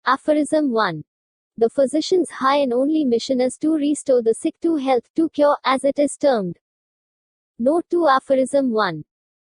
Aphorism 1. The physician's high and only mission is to restore the sick to health, to cure, as it is termed. Note to Aphorism 1.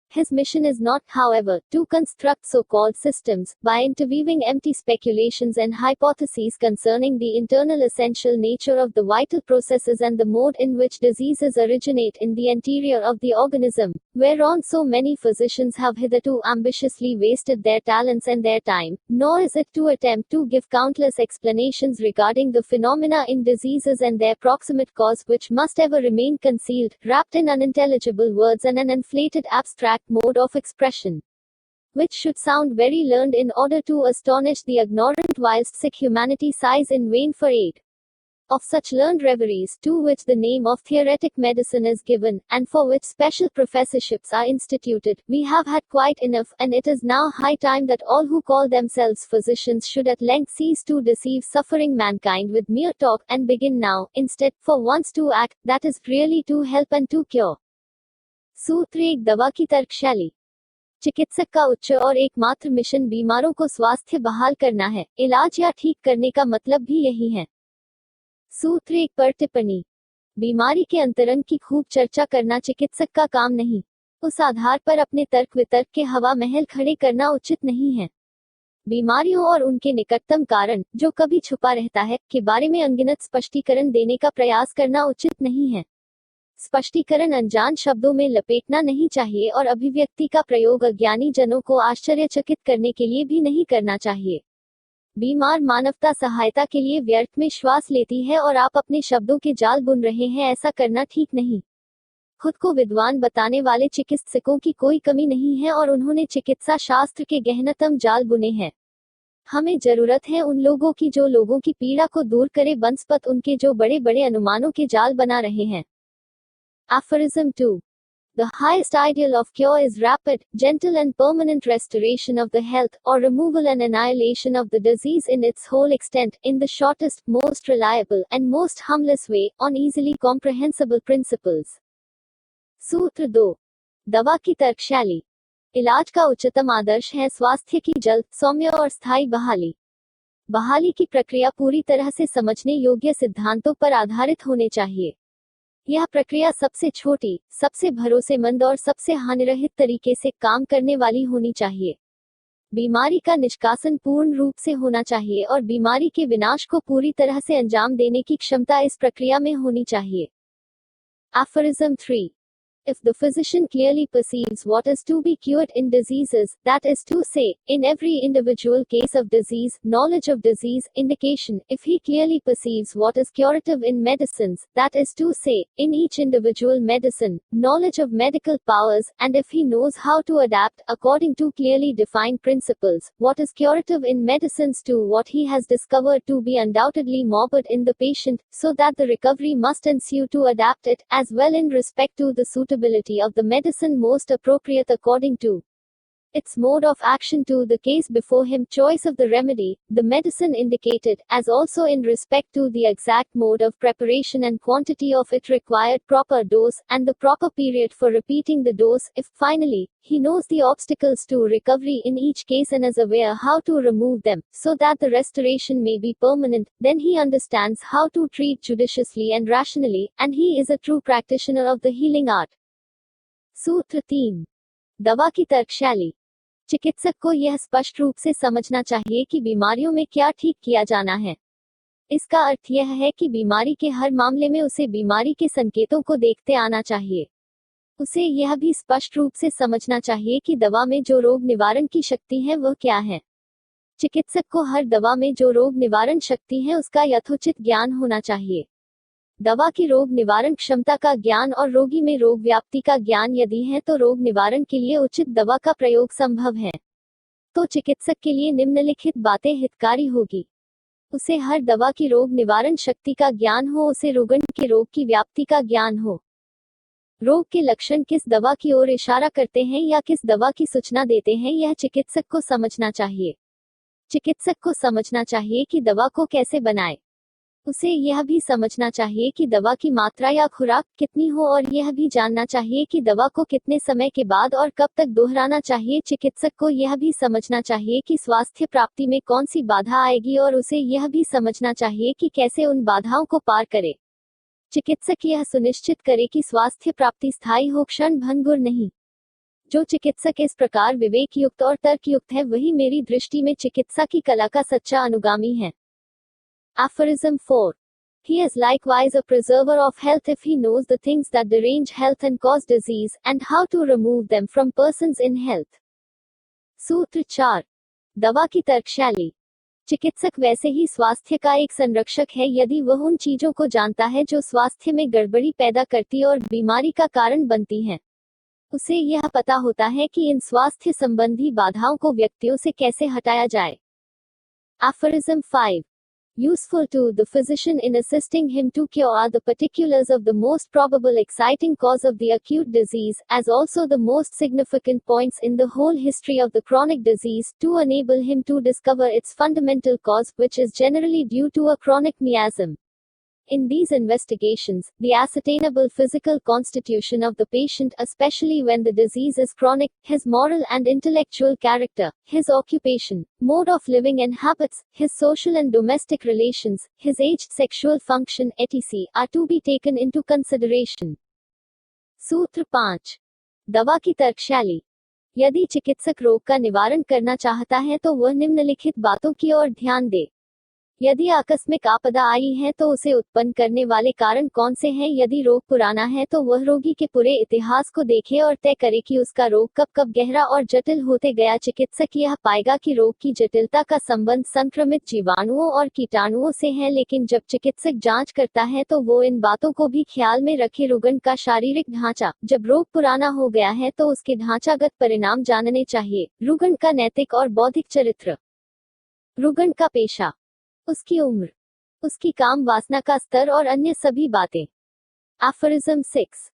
His mission is not, however, to construct so-called systems, by interweaving empty speculations and hypotheses concerning the internal essential nature of the vital processes and the mode in which diseases originate in the interior of the organism, whereon so many physicians have hitherto ambitiously wasted their talents and their time, nor is it to attempt to give countless explanations regarding the phenomena in diseases and their proximate cause, which must ever remain concealed, wrapped in unintelligible words and an inflated abstract mode of expression, which should sound very learned in order to astonish the ignorant, whilst sick humanity sighs in vain for aid. Of such learned reveries, to which the name of theoretic medicine is given, and for which special professorships are instituted, we have had quite enough, and it is now high time that all who call themselves physicians should at length cease to deceive suffering mankind with mere talk, and begin now, instead, for once to act, that is, really to help and to cure. सूत्र 1 दवा की तर्कशैली। चिकित्सक का उच्च और एकमात्र mission बीमारों को स्वास्थ्य बहाल करना है, इलाज या ठीक करने का मतलब भी यही है। सूत्र 1 पर टिप्पणी। बीमारी के अंतरंग की खूब चर्चा करना चिकित्सक का काम नहीं। उस आधार पर अपने तर्क वितर्क के हवा महल खड़े करना उचित नहीं है। बीमारियों और उनके निकटतम कारण, जो कभी छुपा रहता है, के बारे में अनगिनत स्पष्टीकरण देने का प्रयास करना उचित नहीं है। स्पष्टीकरण अनजान शब्दों में लपेटना नहीं चाहिए और अभिव्यक्ति का प्रयोग अज्ञानी जनों को आश्चर्यचकित करने के लिए भी नहीं करना चाहिए। बीमार मानवता सहायता के लिए व्यर्थ में श्वास लेती है और आप अपने शब्दों के जाल बुन रहे हैं, ऐसा करना ठीक नहीं। खुद को विद्वान बताने वाले चिकित्सकों की कोई कमी नहीं है और उन्होंने चिकित्सा शास्त्र के गहनतम जाल बुने हैं। हमें जरूरत है उन लोगों की जो लोगों की पीड़ा को दूर करे, बनस्पत उनके जो बड़े बड़े अनुमानों के जाल बना रहे हैं। Aphorism 2. The highest ideal of cure is rapid, gentle and permanent restoration of the health, or removal and annihilation of the disease in its whole extent, in the shortest, most reliable, and most harmless way, on easily comprehensible principles. सूत्र 2. दवा की तर्कशैली। इलाज का उच्चतम आदर्श है स्वास्थ्य की जल्द, सौम्य और स्थायी बहाली। बहाली की प्रक्रिया पूरी तरह से समझने योग्य सिद्धांतों पर आधारित होने चाहिए। यह प्रक्रिया सबसे छोटी, सबसे भरोसेमंद और सबसे हानिरहित तरीके से काम करने वाली होनी चाहिए। बीमारी का निष्कासन पूर्ण रूप से होना चाहिए और बीमारी के विनाश को पूरी तरह से अंजाम देने की क्षमता इस प्रक्रिया में होनी चाहिए। Aphorism 3. If the physician clearly perceives what is to be cured in diseases, that is to say, in every individual case of disease, knowledge of disease, indication, if he clearly perceives what is curative in medicines, that is to say, in each individual medicine, knowledge of medical powers, and if he knows how to adapt, according to clearly defined principles, what is curative in medicines to what he has discovered to be undoubtedly morbid in the patient, so that the recovery must ensue to adapt it, as well in respect to the suitability of the medicine most appropriate according to its mode of action to the case before him, choice of the remedy, the medicine indicated, as also in respect to the exact mode of preparation and quantity of it required, proper dose, and the proper period for repeating the dose, if, finally, he knows the obstacles to recovery in each case and is aware how to remove them, so that the restoration may be permanent, then he understands how to treat judiciously and rationally, and he is a true practitioner of the healing art. सूत्र 3. दवा की तर्कशैली। चिकित्सक को यह स्पष्ट रूप से समझना चाहिए कि बीमारियों में क्या ठीक किया जाना है। इसका अर्थ यह है कि बीमारी के हर मामले में उसे बीमारी के संकेतों को देखते आना चाहिए। उसे यह भी स्पष्ट रूप से समझना चाहिए कि दवा में जो रोग निवारण की शक्ति है वह क्या है। चिकित्सक को हर दवा में जो रोग निवारण शक्ति है उसका यथोचित ज्ञान होना चाहिए। दवा की रोग निवारण क्षमता का ज्ञान और रोगी में रोग व्याप्ति का ज्ञान यदि है तो रोग निवारण के लिए उचित दवा का प्रयोग संभव है। तो चिकित्सक के लिए निम्नलिखित बातें हितकारी होगी। उसे हर दवा की रोग निवारण शक्ति का ज्ञान हो, उसे रुग्ण के रोग की व्याप्ति का ज्ञान हो। रोग के लक्षण किस दवा की ओर इशारा करते हैं या किस दवा की सूचना देते हैं, यह चिकित्सक को समझना चाहिए। चिकित्सक को समझना चाहिए कि दवा को कैसे बनाए। उसे यह भी समझना चाहिए कि दवा की मात्रा या खुराक कितनी हो और यह भी जानना चाहिए कि दवा को कितने समय के बाद और कब तक दोहराना चाहिए। चिकित्सक को यह भी समझना चाहिए कि स्वास्थ्य प्राप्ति में कौन सी बाधा आएगी और उसे यह भी समझना चाहिए कि कैसे उन बाधाओं को पार करे। चिकित्सक यह सुनिश्चित करे कि स्वास्थ्य प्राप्ति स्थायी हो, क्षण भंगुर नहीं। जो चिकित्सक इस प्रकार विवेक युक्त और तर्क युक्त है, वही मेरी दृष्टि में चिकित्सा की कला का सच्चा अनुगामी है। Aphorism 4. He is likewise a preserver of health if he knows the things that derange health and cause disease, and how to remove them from persons in health. सूत्र 4. दवा की तर्कशैली। चिकित्सक वैसे ही स्वास्थ्य का एक संरक्षक है यदि वह उन चीजों को जानता है जो स्वास्थ्य में गड़बड़ी पैदा करती और बीमारी का कारण बनती हैं। उसे यह पता होता है कि इन स्वास्थ्य संबंधी बाधाओं को व्यक्तियों से कैसे हटाया जाए। Aphorism 5. Useful to the physician in assisting him to cure are the particulars of the most probable exciting cause of the acute disease, as also the most significant points in the whole history of the chronic disease, to enable him to discover its fundamental cause, which is generally due to a chronic miasm. In these investigations, the ascertainable physical constitution of the patient, especially when the disease is chronic, his moral and intellectual character, his occupation, mode of living and habits, his social and domestic relations, his age, sexual function, etc., are to be taken into consideration. सूत्र 5. दवा की तर्कशैली। यदि चिकित्सक रोग का निवारण करना चाहता है तो वह निम्नलिखित बातों की ओर ध्यान दे। यदि आकस्मिक आपदा आई है तो उसे उत्पन्न करने वाले कारण कौन से हैं। यदि रोग पुराना है तो वह रोगी के पूरे इतिहास को देखे और तय करे कि उसका रोग कब कब गहरा और जटिल होते गया। चिकित्सक यह पाएगा कि रोग की जटिलता का संबंध संक्रमित जीवाणुओं और कीटाणुओं से है, लेकिन जब चिकित्सक जांच करता है तो वो इन बातों को भी ख्याल में रखे। रुग्ण का शारीरिक ढांचा। जब रोग पुराना हो गया है तो उसके ढांचागत परिणाम जानने चाहिए। रुग्ण का नैतिक और बौद्धिक चरित्र, रुग्ण का पेशा, उसकी उम्र, उसकी काम वासना का स्तर और अन्य सभी बातें। Aphorism 6.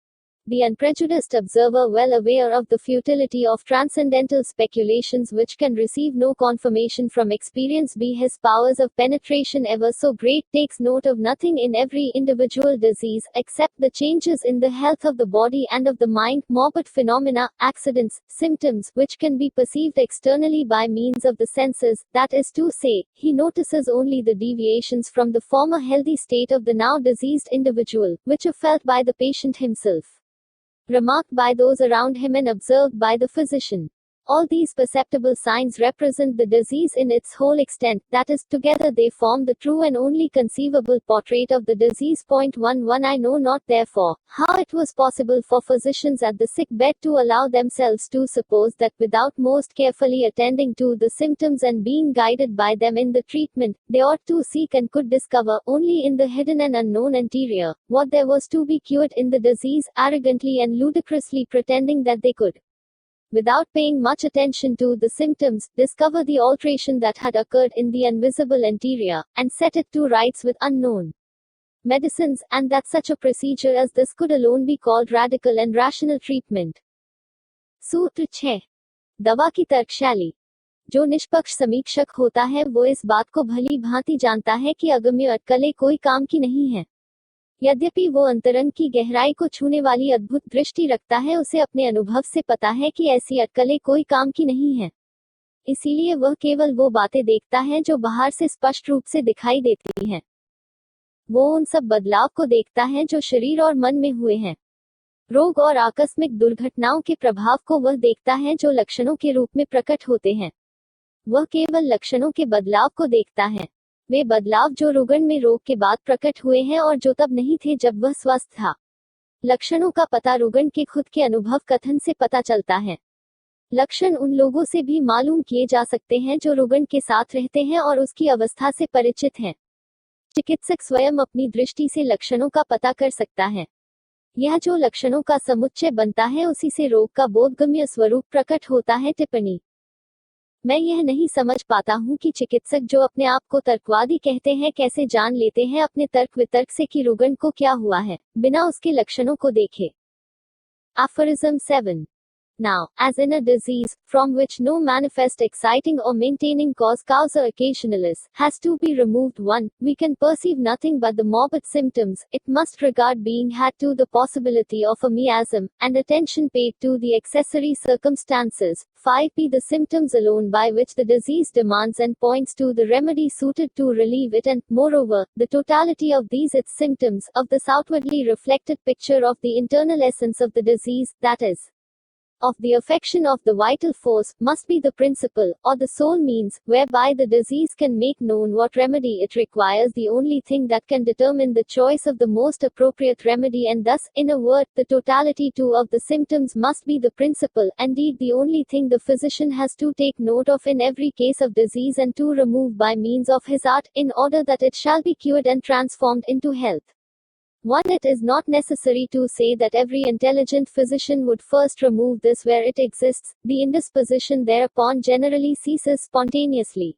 The unprejudiced observer, well aware of the futility of transcendental speculations which can receive no confirmation from experience, be his powers of penetration ever so great, takes note of nothing in every individual disease, except the changes in the health of the body and of the mind, morbid phenomena, accidents, symptoms, which can be perceived externally by means of the senses, that is to say, he notices only the deviations from the former healthy state of the now diseased individual, which are felt by the patient himself, remarked by those around him and observed by the physician. All these perceptible signs represent the disease in its whole extent, that is, together they form the true and only conceivable portrait of the disease. 11 I know not therefore how it was possible for physicians at the sick bed to allow themselves to suppose that without most carefully attending to the symptoms and being guided by them in the treatment, they ought to seek and could discover only in the hidden and unknown interior what there was to be cured in the disease, arrogantly and ludicrously pretending that they could, without paying much attention to the symptoms, discover the alteration that had occurred in the invisible interior, and set it to rights with unknown medicines, and that such a procedure as this could alone be called radical and rational treatment. सूत्र 6. दवा की तर्कशैली। जो निष्पक्ष समीक्षक होता है वो इस बात को भली भांति जानता है कि अगम्य अटकलें कोई काम की नहीं है। यद्यपि वो अंतरंग की गहराई को छूने वाली अद्भुत दृष्टि रखता है, उसे अपने अनुभव से पता है कि ऐसी अटकलें कोई काम की नहीं हैं। इसीलिए वह केवल वो बातें देखता है जो बाहर से स्पष्ट रूप से दिखाई देती हैं। वो उन सब बदलाव को देखता है जो शरीर और मन में हुए हैं। रोग और आकस्मिक दुर्घटनाओं के प्रभाव को वह देखता है जो लक्षणों के रूप में प्रकट होते हैं। वह केवल लक्षणों के बदलाव को देखता है, वे बदलाव जो रुग्ण में रोग के बाद प्रकट हुए हैं और जो तब नहीं थे जब वह स्वस्थ था। लक्षणों का पता रुग्ण के खुद के अनुभव कथन से पता चलता है। लक्षण उन लोगों से भी मालूम किए जा सकते हैं जो रुग्ण के साथ रहते हैं और उसकी अवस्था से परिचित हैं। चिकित्सक स्वयं अपनी दृष्टि से लक्षणों का पता कर सकता है। यह जो लक्षणों का समुच्चय बनता है उसी से रोग का बोधगम्य स्वरूप प्रकट होता है। टिप्पणी। मैं यह नहीं समझ पाता हूँ कि चिकित्सक जो अपने आप को तर्कवादी कहते हैं कैसे जान लेते हैं अपने तर्क वितर्क से कि रुग्ण को क्या हुआ है, बिना उसके लक्षणों को देखे। Aphorism 7. Now, as in a disease, from which no manifest exciting or maintaining causa occasionalis has to be removed 1, we can perceive nothing but the morbid symptoms, it must regard being had to the possibility of a miasm, and attention paid to the accessory circumstances. 5p the symptoms alone by which the disease demands and points to the remedy suited to relieve it, and, moreover, the totality of these its symptoms, of this outwardly reflected picture of the internal essence of the disease, that is, of the affection of the vital force, must be the principle, or the sole means, whereby the disease can make known what remedy it requires, the only thing that can determine the choice of the most appropriate remedy, and thus, in a word, the totality too of the symptoms must be the principle, indeed the only thing the physician has to take note of in every case of disease and to remove by means of his art, in order that it shall be cured and transformed into health. 1. It is not necessary to say that every intelligent physician would first remove this where it exists, the indisposition thereupon generally ceases spontaneously.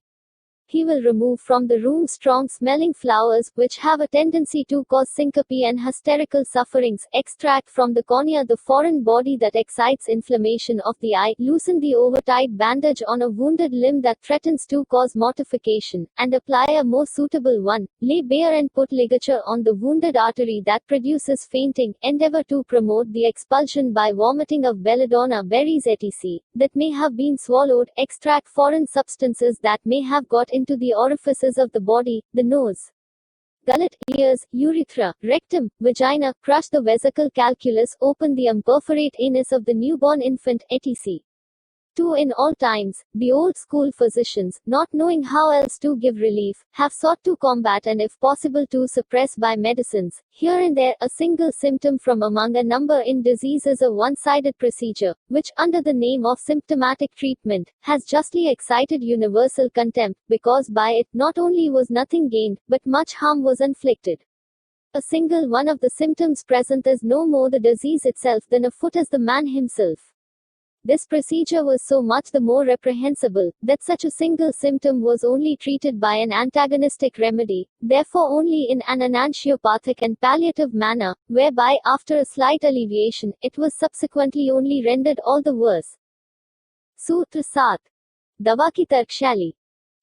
He will remove from the room strong-smelling flowers, which have a tendency to cause syncope and hysterical sufferings, extract from the cornea the foreign body that excites inflammation of the eye, loosen the overtight bandage on a wounded limb that threatens to cause mortification, and apply a more suitable one, lay bare and put ligature on the wounded artery that produces fainting, endeavor to promote the expulsion by vomiting of belladonna berries etc., that may have been swallowed, extract foreign substances that may have got into the orifices of the body, the nose, gullet, ears, urethra, rectum, vagina, crush the vesical calculus, open the imperforate anus of the newborn infant, etc. 2. In all times, the old school physicians, not knowing how else to give relief, have sought to combat and if possible to suppress by medicines, here and there, a single symptom from among a number in disease is a one-sided procedure, which, under the name of symptomatic treatment, has justly excited universal contempt, because by it, not only was nothing gained, but much harm was inflicted. A single one of the symptoms present is no more the disease itself than a foot is the man himself. This procedure was so much the more reprehensible, that such a single symptom was only treated by an antagonistic remedy, therefore only in an enantiopathic and palliative manner, whereby, after a slight alleviation, it was subsequently only rendered all the worse. सूत्र 7. दवा की तर्कशैली.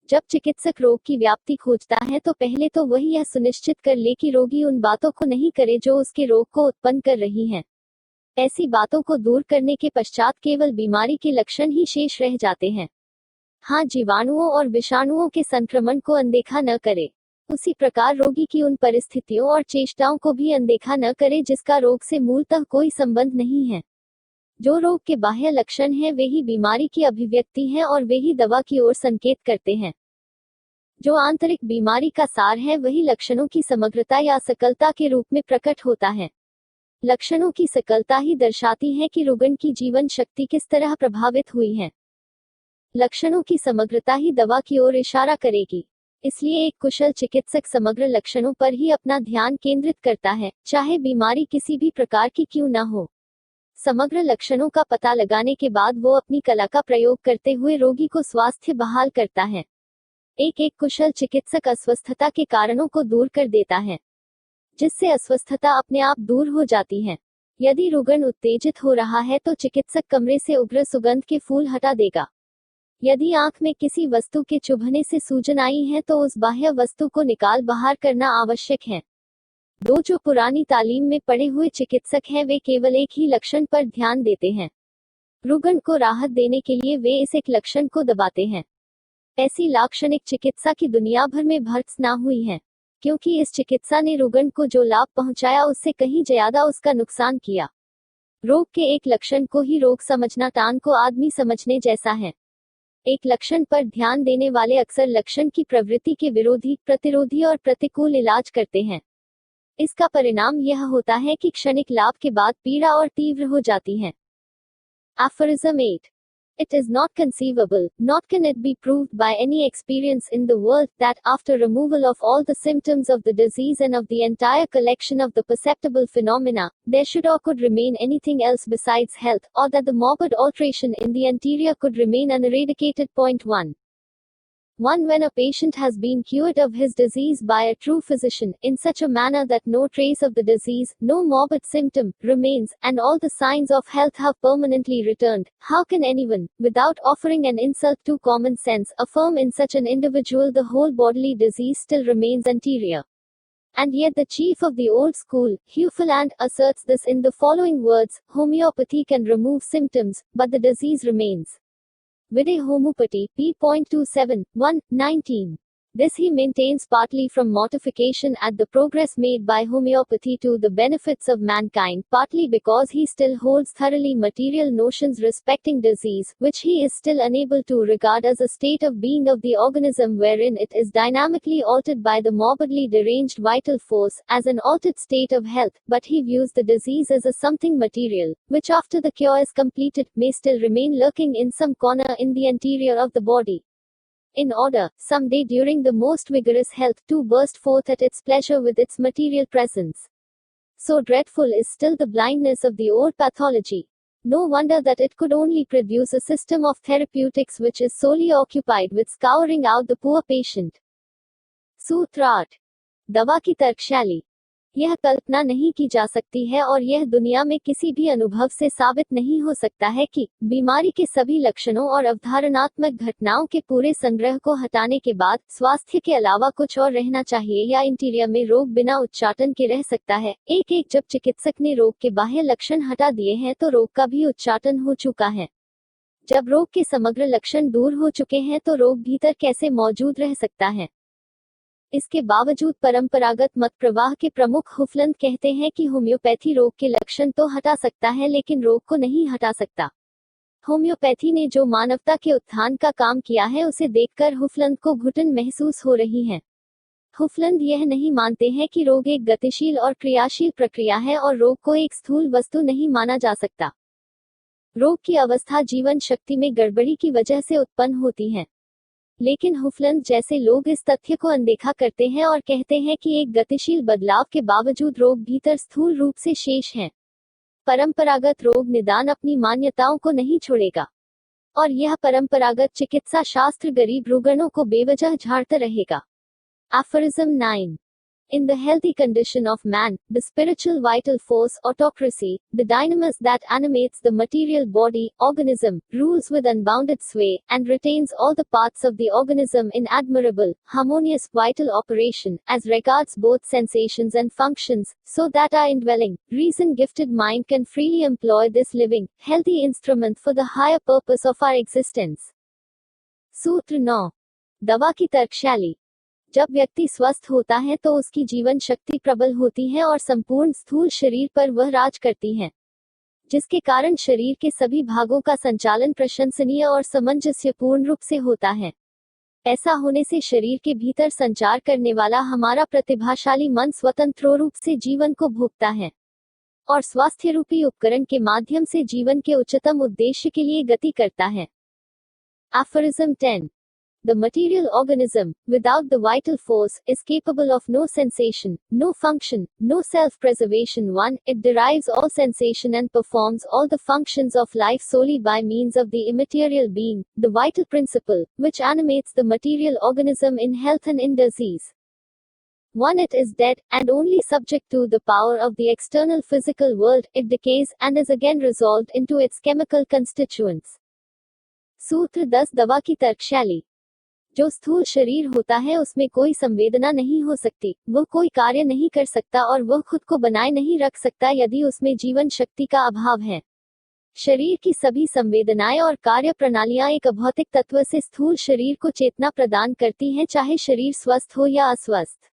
जब चिकित्सक रोग की व्याप्ति खोजता है तो पहले तो वही यह सुनिश्चित कर ले कि रोगी उन बातों को नहीं करे जो उसके रोग को उत्पन्न कर रही हैं। ऐसी बातों को दूर करने के पश्चात केवल बीमारी के लक्षण ही शेष रह जाते हैं। हाँ, जीवाणुओं और विषाणुओं के संक्रमण को अनदेखा न करे। उसी प्रकार रोगी की उन परिस्थितियों और चेष्टाओं को भी अनदेखा न करे जिसका रोग से मूलतः कोई संबंध नहीं है। जो रोग के बाह्य लक्षण हैं वे ही बीमारी की अभिव्यक्ति हैं और वे ही दवा की ओर संकेत करते हैं। जो आंतरिक बीमारी का सार है वही लक्षणों की समग्रता या सकलता के रूप में प्रकट होता है। लक्षणों की सकलता ही दर्शाती है कि रुग्ण की जीवन शक्ति किस तरह प्रभावित हुई है। लक्षणों की समग्रता ही दवा की ओर इशारा करेगी। इसलिए एक कुशल चिकित्सक समग्र लक्षणों पर ही अपना ध्यान केंद्रित करता है, चाहे बीमारी किसी भी प्रकार की क्यों न हो। समग्र लक्षणों का पता लगाने के बाद वो अपनी कला का प्रयोग करते हुए रोगी को स्वास्थ्य बहाल करता है। एक कुशल चिकित्सक अस्वस्थता के कारणों को दूर कर देता है, जिससे अस्वस्थता अपने आप दूर हो जाती है। यदि रुग्ण उत्तेजित हो रहा है तो चिकित्सक कमरे से उग्र सुगंध के फूल हटा देगा। यदि आंख में किसी वस्तु के चुभने से सूजन आई है तो उस बाह्य वस्तु को निकाल बाहर करना आवश्यक है। जो पुरानी तालीम में पढ़े हुए चिकित्सक हैं वे केवल एक ही लक्षण पर ध्यान देते हैं। रुग्ण को राहत देने के लिए वे इस एक लक्षण को दबाते हैं। ऐसी लाक्षणिक चिकित्सा की दुनिया भर में भर्त्स ना हुई है, क्योंकि इस चिकित्सा ने रुग्ण को जो लाभ पहुंचाया उससे कहीं ज्यादा उसका नुकसान किया। रोग के एक लक्षण को ही रोग समझना टांग को आदमी समझने जैसा है। एक लक्षण पर ध्यान देने वाले अक्सर लक्षण की प्रवृत्ति के विरोधी, प्रतिरोधी और प्रतिकूल इलाज करते हैं। इसका परिणाम यह होता है कि क्षणिक लाभ के बाद पीड़ा और तीव्र हो जाती है। Aphorism 8. It is not conceivable, nor can it be proved by any experience in the world, that, after removal of all the symptoms of the disease and of the entire collection of the perceptible phenomena, there should or could remain anything else besides health, or that the morbid alteration in the anterior could remain uneradicated. Point 1. 1. When a patient has been cured of his disease by a true physician, in such a manner that no trace of the disease, no morbid symptom, remains, and all the signs of health have permanently returned, how can anyone, without offering an insult to common sense, affirm in such an individual the whole bodily disease still remains anterior? And yet the chief of the old school, Hufeland, asserts this in the following words: homeopathy can remove symptoms, but the disease remains. Vide Homeopathy, p.27, 1, 19. This he maintains partly from mortification at the progress made by homeopathy to the benefits of mankind, partly because he still holds thoroughly material notions respecting disease, which he is still unable to regard as a state of being of the organism wherein it is dynamically altered by the morbidly deranged vital force, as an altered state of health, but he views the disease as a something material, which after the cure is completed, may still remain lurking in some corner in the interior of the body, in order, some day during the most vigorous health, to burst forth at its pleasure with its material presence. So dreadful is still the blindness of the old pathology. No wonder that it could only produce a system of therapeutics which is solely occupied with scouring out the poor patient. सूत्र 8. दवा की तर्कशैली. यह कल्पना नहीं की जा सकती है और यह दुनिया में किसी भी अनुभव से साबित नहीं हो सकता है कि बीमारी के सभी लक्षणों और अवधारणात्मक घटनाओं के पूरे संग्रह को हटाने के बाद स्वास्थ्य के अलावा कुछ और रहना चाहिए या इंटीरियर में रोग बिना उच्चाटन के रह सकता है। एक जब चिकित्सक ने रोग के बाह्य लक्षण हटा दिए हैं तो रोग का भी उच्चाटन हो चुका है। जब रोग के समग्र लक्षण दूर हो चुके हैं तो रोग भीतर कैसे मौजूद रह सकता है? इसके बावजूद परंपरागत मत प्रवाह के प्रमुख हुफलंद कहते हैं कि होम्योपैथी रोग के लक्षण तो हटा सकता है लेकिन रोग को नहीं हटा सकता। होम्योपैथी ने जो मानवता के उत्थान का काम किया है उसे देखकर हुफलंद को घुटन महसूस हो रही है। हुफलंद यह नहीं मानते हैं कि रोग एक गतिशील और क्रियाशील प्रक्रिया है और रोग को एक स्थूल वस्तु नहीं माना जा सकता। रोग की अवस्था जीवन शक्ति में गड़बड़ी की वजह से उत्पन्न होती है। लेकिन हुफलंद जैसे लोग इस तथ्य को अनदेखा करते हैं और कहते हैं कि एक गतिशील बदलाव के बावजूद रोग भीतर स्थूल रूप से शेष हैं। परंपरागत रोग निदान अपनी मान्यताओं को नहीं छोड़ेगा और यह परंपरागत चिकित्सा शास्त्र गरीब रुग्णों को बेवजह झाड़ता रहेगा। Aphorism 9. In the healthy condition of man, the spiritual vital force, autocracy, the dynamis that animates the material body, organism, rules with unbounded sway, and retains all the parts of the organism in admirable, harmonious vital operation, as regards both sensations and functions, so that our indwelling, reason-gifted mind can freely employ this living, healthy instrument for the higher purpose of our existence. सूत्र 9. दवा की तर्कशैली. जब व्यक्ति स्वस्थ होता है तो उसकी जीवन शक्ति प्रबल होती है और संपूर्ण स्थूल शरीर पर वह राज करती है, जिसके कारण शरीर के सभी भागों का संचालन प्रशंसनीय और सामंजस्यपूर्ण रूप से होता है। ऐसा होने से शरीर के भीतर संचार करने वाला हमारा प्रतिभाशाली मन स्वतंत्र रूप से जीवन को भोगता है और स्वास्थ्य रूपी उपकरण के माध्यम से जीवन के उच्चतम उद्देश्य के लिए गति करता है। Aphorism 10. The material organism, without the vital force, is capable of no sensation, no function, no self-preservation. 1. It derives all sensation and performs all the functions of life solely by means of the immaterial being, the vital principle, which animates the material organism in health and in disease. 1. It is dead, and only subject to the power of the external physical world. It decays, and is again resolved into its chemical constituents. सूत्र 10. दवा की तर्कशैली. जो स्थूल शरीर होता है उसमें कोई संवेदना नहीं हो सकती, वह कोई कार्य नहीं कर सकता और वह खुद को बनाए नहीं रख सकता यदि उसमें जीवन शक्ति का अभाव है। शरीर की सभी संवेदनाएं और कार्य प्रणालियां एक अभौतिक तत्व से स्थूल शरीर को चेतना प्रदान करती हैं, चाहे शरीर स्वस्थ हो या अस्वस्थ।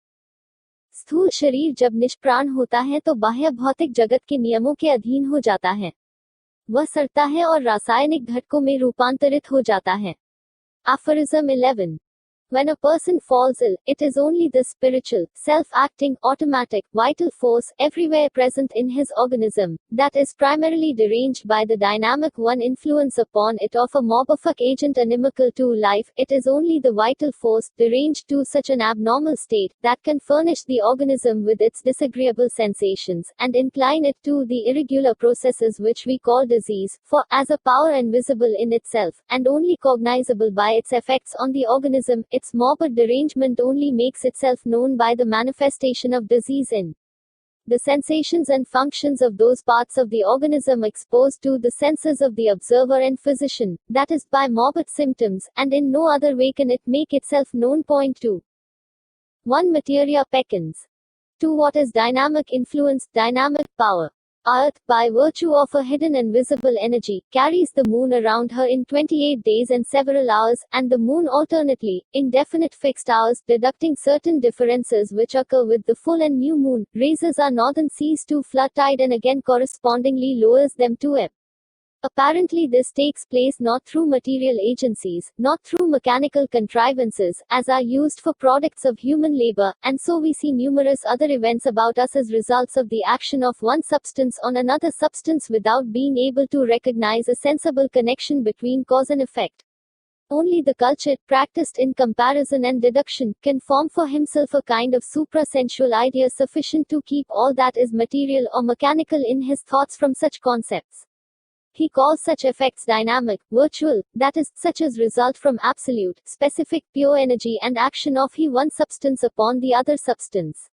स्थूल शरीर जब निष्प्राण होता है तो बाह्य भौतिक जगत के नियमों के अधीन हो जाता है, वह सड़ता है और रासायनिक घटकों में रूपांतरित हो जाता है। Aphorism 11. When a person falls ill, it is only the spiritual, self-acting, automatic, vital force, everywhere present in his organism, that is primarily deranged by the dynamic one influence upon it of a mobophic agent inimical to life. It is only the vital force, deranged to such an abnormal state, that can furnish the organism with its disagreeable sensations, and incline it to the irregular processes which we call disease, for, as a power invisible in itself, and only cognizable by its effects on the organism, its morbid derangement only makes itself known by the manifestation of disease in the sensations and functions of those parts of the organism exposed to the senses of the observer and physician, that is, by morbid symptoms, and in no other way can it make itself known. Point 2. 1. Materia peccans. 2. What is dynamic influence, dynamic power? Earth, by virtue of a hidden invisible energy, carries the moon around her in 28 days and several hours, and the moon alternately, in definite fixed hours, deducting certain differences which occur with the full and new moon, raises our northern seas to flood tide and again correspondingly lowers them to ebb. Apparently this takes place not through material agencies, not through mechanical contrivances, as are used for products of human labor, and so we see numerous other events about us as results of the action of one substance on another substance without being able to recognize a sensible connection between cause and effect. Only the cultured, practiced in comparison and deduction, can form for himself a kind of supra-sensual idea sufficient to keep all that is material or mechanical in his thoughts from such concepts. He calls such effects dynamic, virtual, that is, such as result from absolute, specific, pure energy and action of one substance upon the other substance.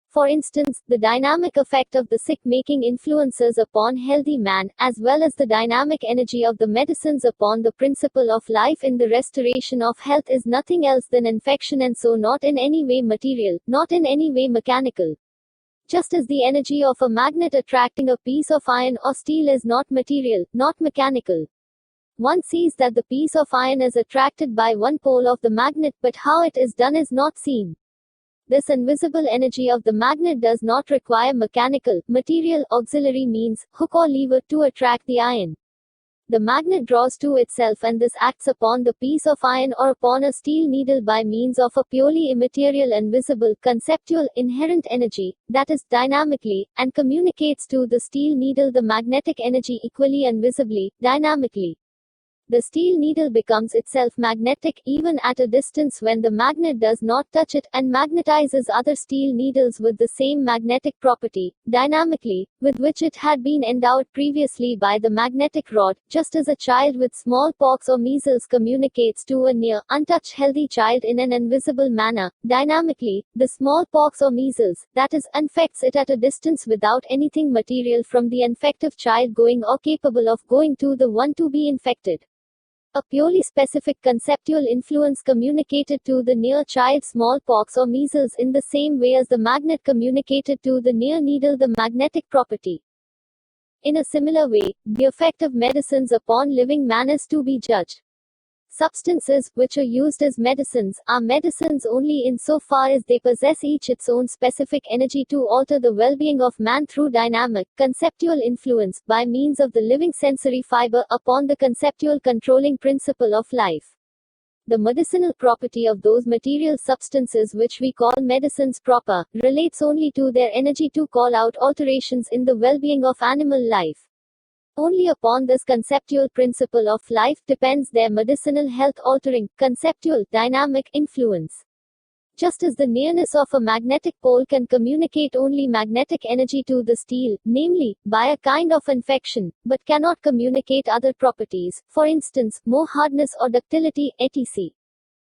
For instance, the dynamic effect of the sick-making influences upon healthy man, as well as the dynamic energy of the medicines upon the principle of life in the restoration of health is nothing else than infection, and so not in any way material, not in any way mechanical. Just as the energy of a magnet attracting a piece of iron or steel is not material, not mechanical. One sees that the piece of iron is attracted by one pole of the magnet, but how it is done is not seen. This invisible energy of the magnet does not require mechanical, material, auxiliary means, hook or lever, to attract the iron. The magnet draws to itself, and this acts upon the piece of iron or upon a steel needle by means of a purely immaterial, invisible, conceptual, inherent energy, that is, dynamically, and communicates to the steel needle the magnetic energy equally and visibly, dynamically. The steel needle becomes itself magnetic even at a distance when the magnet does not touch it, and magnetizes other steel needles with the same magnetic property, dynamically, with which it had been endowed previously by the magnetic rod, just as a child with smallpox or measles communicates to a near, untouched healthy child in an invisible manner, dynamically. The smallpox or measles, that is, infects it at a distance without anything material from the infective child going or capable of going to the one to be infected. A purely specific conceptual influence communicated to the near child smallpox or measles in the same way as the magnet communicated to the near needle the magnetic property. In a similar way, the effect of medicines upon living man is to be judged. Substances, which are used as medicines, are medicines only insofar as they possess each its own specific energy to alter the well-being of man through dynamic, conceptual influence, by means of the living sensory fiber, upon the conceptual controlling principle of life. The medicinal property of those material substances which we call medicines proper, relates only to their energy to call out alterations in the well-being of animal life. Only upon this conceptual principle of life depends their medicinal health-altering, conceptual, dynamic influence. Just as the nearness of a magnetic pole can communicate only magnetic energy to the steel, namely, by a kind of infection, but cannot communicate other properties, for instance, more hardness or ductility, etc.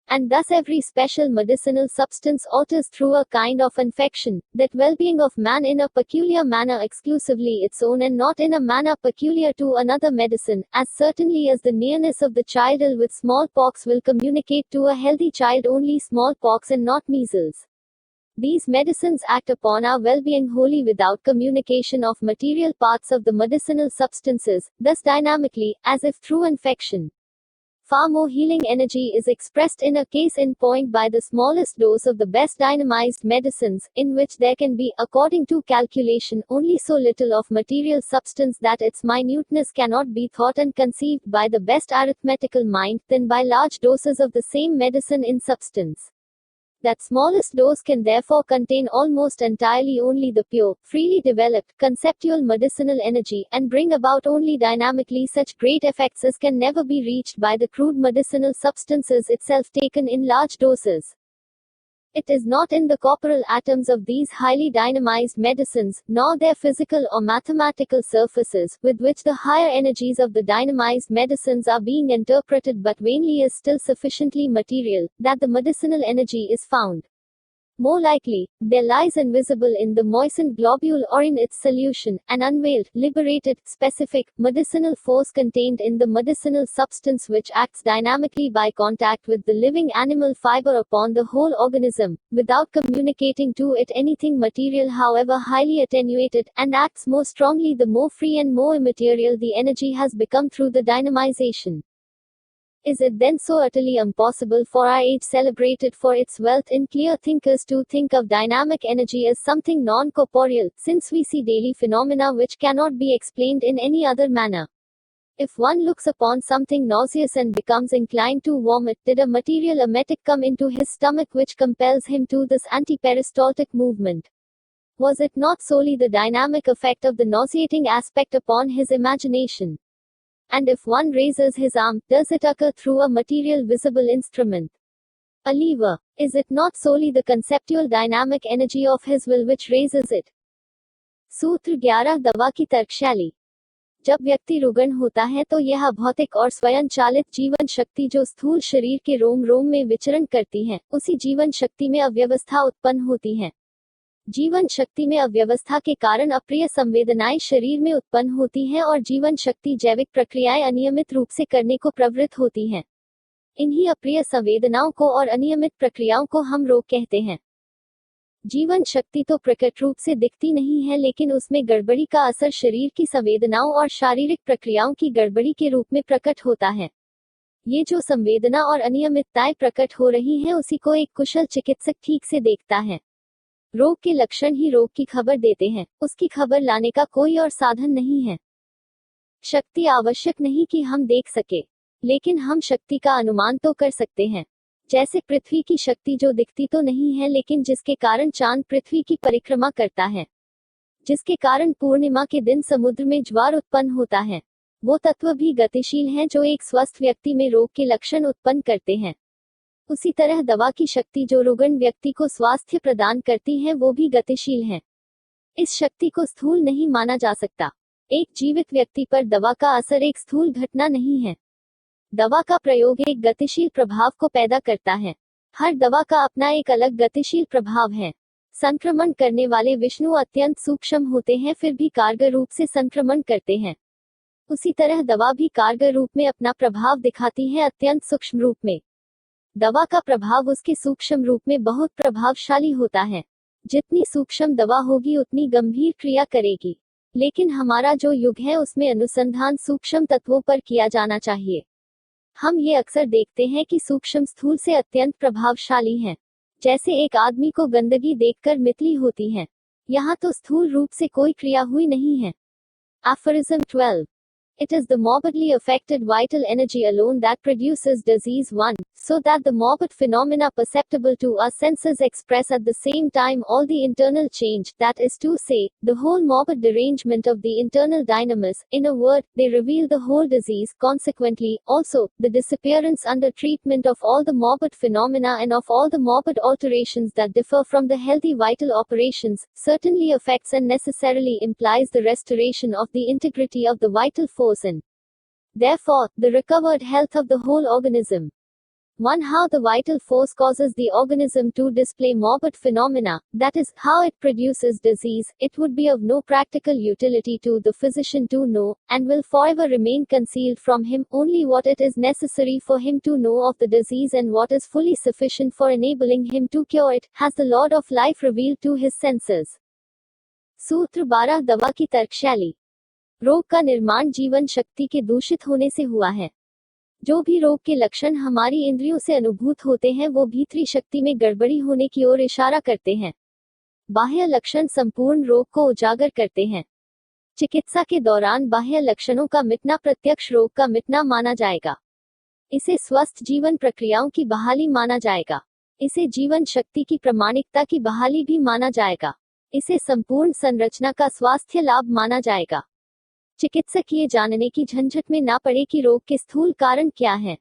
And thus every special medicinal substance alters through a kind of infection, that well-being of man in a peculiar manner exclusively its own and not in a manner peculiar to another medicine, as certainly as the nearness of the child ill with smallpox will communicate to a healthy child only smallpox and not measles. These medicines act upon our well-being wholly without communication of material parts of the medicinal substances, thus dynamically, as if through infection. Far more healing energy is expressed in a case in point by the smallest dose of the best dynamized medicines, in which there can be, according to calculation, only so little of material substance that its minuteness cannot be thought and conceived by the best arithmetical mind, than by large doses of the same medicine in substance. That smallest dose can therefore contain almost entirely only the pure, freely developed, conceptual medicinal energy, and bring about only dynamically such great effects as can never be reached by the crude medicinal substances itself taken in large doses. It is not in the corporal atoms of these highly dynamized medicines, nor their physical or mathematical surfaces, with which the higher energies of the dynamized medicines are being interpreted but vainly is still sufficiently material, that the medicinal energy is found. More likely, there lies invisible in the moistened globule or in its solution, an unveiled, liberated, specific, medicinal force contained in the medicinal substance which acts dynamically by contact with the living animal fiber upon the whole organism, without communicating to it anything material however highly attenuated, and acts more strongly the more free and more immaterial the energy has become through the dynamization. Is it then so utterly impossible for our age, celebrated for its wealth in clear thinkers, to think of dynamic energy as something non-corporeal, since we see daily phenomena which cannot be explained in any other manner? If one looks upon something nauseous and becomes inclined to vomit, did a material emetic come into his stomach which compels him to this antiperistaltic movement? Was it not solely the dynamic effect of the nauseating aspect upon his imagination? And if one raises his arm, does it occur through a material visible instrument? A lever. Is it not solely the conceptual dynamic energy of his will which raises it? सूत्र 11 दवा की तर्कशैली। जब व्यक्ति रुग्ण होता है तो यह भौतिक और स्वयंचालित जीवन शक्ति जो स्थूल शरीर के रोम रोम में विचरण करती है, उसी जीवन शक्ति में अव्यवस्था उत्पन्न होती है। जीवन शक्ति में अव्यवस्था के कारण अप्रिय संवेदनाएं शरीर में उत्पन्न होती हैं और जीवन शक्ति जैविक प्रक्रियाएं अनियमित रूप से करने को प्रवृत्त होती हैं। इन्हीं अप्रिय संवेदनाओं को और अनियमित प्रक्रियाओं को हम रोग कहते हैं। जीवन शक्ति तो प्रकट रूप से दिखती नहीं है, लेकिन उसमें गड़बड़ी का असर शरीर की संवेदनाओं और शारीरिक प्रक्रियाओं की गड़बड़ी के रूप में प्रकट होता है। ये जो संवेदना और अनियमितताएं प्रकट हो रही हैं, उसी को एक कुशल चिकित्सक ठीक से देखता है। रोग के लक्षण ही रोग की खबर देते हैं, उसकी खबर लाने का कोई और साधन नहीं है। शक्ति आवश्यक नहीं कि हम देख सके, लेकिन हम शक्ति का अनुमान तो कर सकते हैं। जैसे पृथ्वी की शक्ति जो दिखती तो नहीं है, लेकिन जिसके कारण चांद पृथ्वी की परिक्रमा करता है, जिसके कारण पूर्णिमा के दिन समुद्र में ज्वार उत्पन्न होता है, वो तत्व भी गतिशील हैं जो एक स्वस्थ व्यक्ति में रोग के लक्षण उत्पन्न करते हैं। उसी तरह दवा की शक्ति जो रुग्ण व्यक्ति को स्वास्थ्य प्रदान करती है, वो भी गतिशील है। इस शक्ति को स्थूल नहीं माना जा सकता। एक जीवित व्यक्ति पर दवा का असर एक स्थूल घटना नहीं है। दवा का प्रयोग एक गतिशील प्रभाव को पैदा करता है। हर दवा का अपना एक अलग गतिशील प्रभाव है। संक्रमण करने वाले विषाणु अत्यंत सूक्ष्म होते हैं, फिर भी कारगर रूप से संक्रमण करते हैं। उसी तरह दवा भी कारगर रूप में अपना प्रभाव दिखाती है, अत्यंत सूक्ष्म रूप में। दवा का प्रभाव उसके सूक्ष्म रूप में बहुत प्रभावशाली होता है। जितनी सूक्ष्म दवा होगी उतनी गंभीर क्रिया करेगी। लेकिन हमारा जो युग है उसमें अनुसंधान सूक्ष्म तत्वों पर किया जाना चाहिए। हम ये अक्सर देखते हैं कि सूक्ष्म स्थूल से अत्यंत प्रभावशाली हैं। जैसे एक आदमी को गंदगी देखकर मितली होती है, यहाँ तो स्थूल रूप से कोई क्रिया हुई नहीं है। Aphorism 12. It is the morbidly affected vital energy alone that produces disease. 1. So that the morbid phenomena perceptible to our senses express at the same time all the internal change, that is to say, the whole morbid derangement of the internal dynamis. In a word, they reveal the whole disease. Consequently, also, the disappearance under treatment of all the morbid phenomena and of all the morbid alterations that differ from the healthy vital operations, certainly affects and necessarily implies the restoration of the integrity of the vital force and therefore the recovered health of the whole organism. 1. How the vital force causes the organism to display morbid phenomena, that is, how it produces disease. It would be of no practical utility to the physician to know, and will forever remain concealed from him, only what it is necessary for him to know of the disease and what is fully sufficient for enabling him to cure it, has the Lord of life revealed to his senses. सूत्र 12 दवा की तर्कशैली। रोग का निर्माण जीवन शक्ति के दूषित होने से हुआ है। जो भी रोग के लक्षण हमारी इंद्रियों से अनुभूत होते हैं वो भीतरी शक्ति में गड़बड़ी होने की ओर इशारा करते हैं। बाह्य लक्षण संपूर्ण रोग को उजागर करते हैं। चिकित्सा के दौरान बाह्य लक्षणों का मिटना प्रत्यक्ष रोग का मिटना माना जाएगा। इसे स्वस्थ जीवन प्रक्रियाओं की बहाली माना जाएगा। इसे जीवन शक्ति की प्रामाणिकता की बहाली भी माना जाएगा। इसे संपूर्ण संरचना का स्वास्थ्य लाभ माना जाएगा। चिकित्सक ये जानने की झंझट में ना पड़े कि रोग के स्थूल कारण क्या है।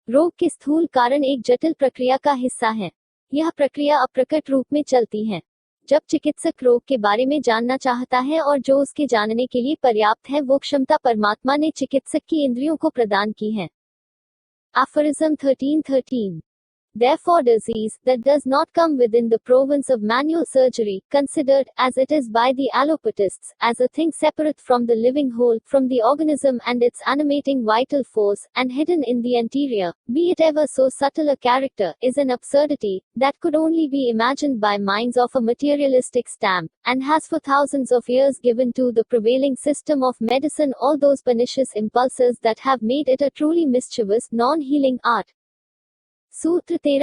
रोग के स्थूल कारण एक जटिल प्रक्रिया का हिस्सा है। यह प्रक्रिया अप्रकट रूप में चलती है। जब चिकित्सक रोग के बारे में जानना चाहता है और जो उसके जानने के लिए पर्याप्त है वो क्षमता परमात्मा ने चिकित्सक की इंद्रियों को प्रदान की है। Aphorism 13:13. Therefore disease, that does not come within the province of manual surgery, considered, as it is by the allopathists, as a thing separate from the living whole, from the organism and its animating vital force, and hidden in the anterior, be it ever so subtle a character, is an absurdity, that could only be imagined by minds of a materialistic stamp, and has for thousands of years given to the prevailing system of medicine all those pernicious impulses that have made it a truly mischievous, non-healing art. सूत्र 13